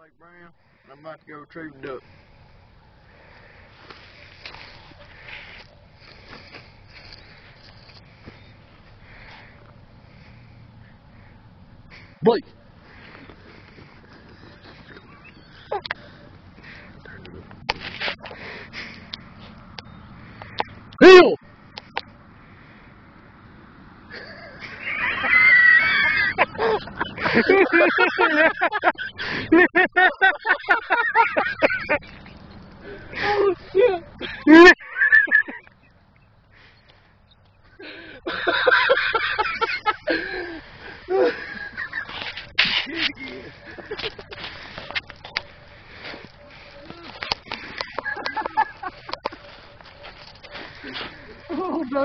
Blake Brown, and I'm about to go retrieve the duck. Blake! Heel! Oh shit! Oh no!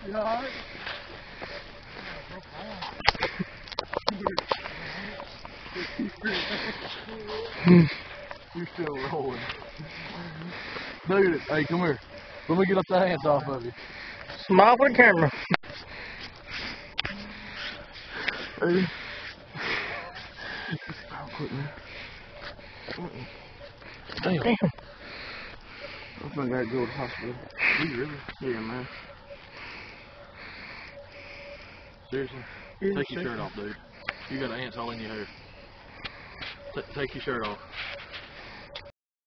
You alright? You're still rolling. Dude, hey, come here. Let me get up the hands off of you. Smile for the camera. Hey. Oh, quick, man. Damn. I'm gonna gotta go to the hospital. You really? Yeah, man. Seriously? Take your shirt off, dude. You got ants all in your hair. Take your shirt off.